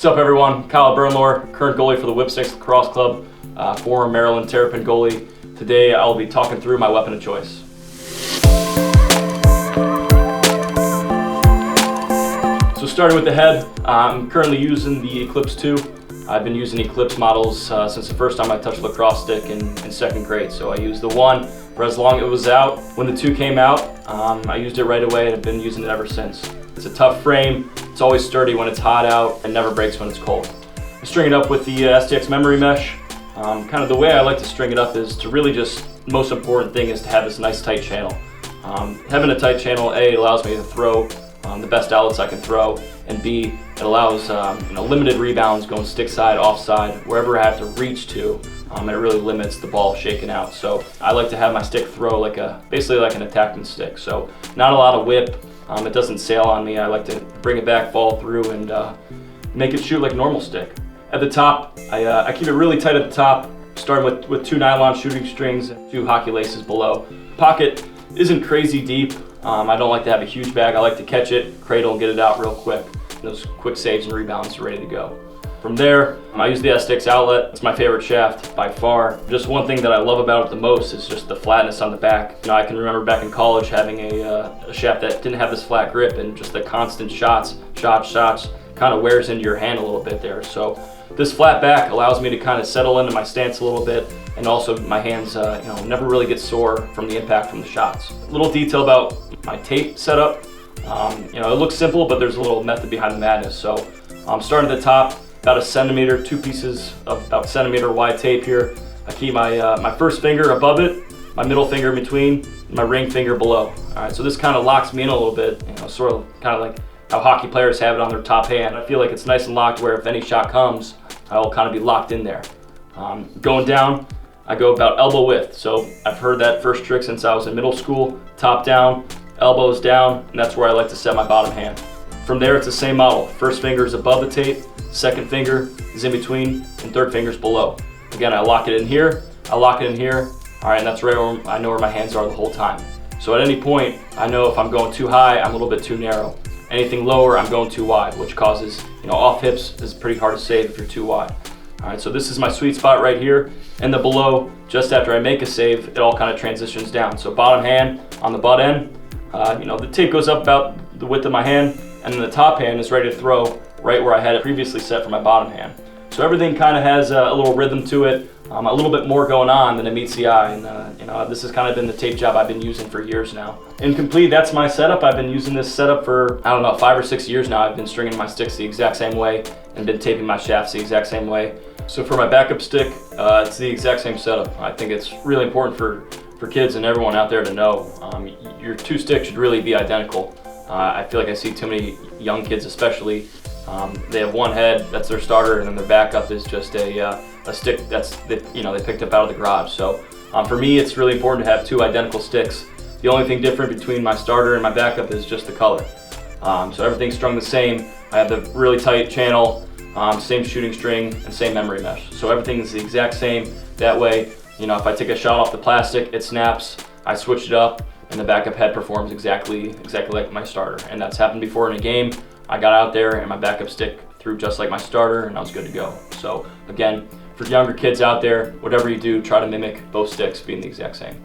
What's up everyone, Kyle Bernlohr, current goalie for the Whipsticks Lacrosse Club, former Maryland Terrapin goalie. Today I'll be talking through my weapon of choice. So starting with the head, I'm currently using the Eclipse 2. I've been using Eclipse models since the first time I touched a lacrosse stick in second grade. So I used the 1 for as long as it was out. When the 2 came out, I used it right away and I've been using it ever since. It's a tough frame, it's always sturdy when it's hot out and never breaks when it's cold. I string it up with the STX memory mesh. Kind of the way I like to string it up is to really just, most important thing is to have this nice tight channel. Having a tight channel, A, allows me to throw the best outlets I can throw, and B, it allows limited rebounds going stick side, off side, wherever I have to reach to. It really limits the ball shaking out. So I like to have my stick throw basically like an attacking stick. So not a lot of whip. It doesn't sail on me. I like to bring it back, fall through, and make it shoot like a normal stick. At the top, I keep it really tight at the top, starting with 2 nylon shooting strings and 2 hockey laces below. Pocket isn't crazy deep. I don't like to have a huge bag. I like to catch it, cradle, and get it out real quick. Those quick saves and rebounds are ready to go. From there, I use the STX outlet. It's my favorite shaft by far. Just one thing that I love about it the most is just the flatness on the back. I can remember back in college having a shaft that didn't have this flat grip, and just the constant shots, kind of wears into your hand a little bit there. So this flat back allows me to kind of settle into my stance a little bit, and also my hands never really get sore from the impact from the shots. A little detail about my tape setup. It looks simple, but there's a little method behind the madness. So I'm starting at the top, about 1 centimeter, 2 pieces of about centimeter wide tape here. I keep my first finger above it, my middle finger in between, and my ring finger below. All right, so this kind of locks me in a little bit, sort of kind of like how hockey players have it on their top hand. I feel like it's nice and locked where if any shot comes, I'll kind of be locked in there. Going down, I go about elbow width. So I've heard that first trick since I was in middle school, top down, elbows down, and that's where I like to set my bottom hand. From there, it's the same model. First finger is above the tape, second finger is in between, and third finger is below. Again, I lock it in here, I lock it in here. All right, and that's right where I know where my hands are the whole time. So at any point, I know if I'm going too high, I'm a little bit too narrow. Anything lower, I'm going too wide, which causes, off hips is pretty hard to save if you're too wide. All right, so this is my sweet spot right here. And the below, just after I make a save, it all kind of transitions down. So bottom hand on the butt end, the tape goes up about the width of my hand, and then the top hand is ready to throw right where I had it previously set for my bottom hand. So everything kind of has a little rhythm to it, a little bit more going on than it meets the eye, and this has kind of been the tape job I've been using for years now. In complete, that's my setup. I've been using this setup for, 5 or 6 years now. I've been stringing my sticks the exact same way and been taping my shafts the exact same way. So for my backup stick, it's the exact same setup. I think it's really important for kids and everyone out there to know. Your 2 sticks should really be identical. I feel like I see too many young kids especially, they have one head, that's their starter, and then their backup is just a stick that's they picked up out of the garage. So for me, it's really important to have 2 identical sticks. The only thing different between my starter and my backup is just the color. So everything's strung the same. I have the really tight channel, same shooting string, and same memory mesh. So everything is the exact same. That way, if I take a shot off the plastic, it snaps, I switch it up, and the backup head performs exactly like my starter. And that's happened before in a game. I got out there and my backup stick threw just like my starter, and I was good to go. So again, for younger kids out there, whatever you do, try to mimic both sticks being the exact same.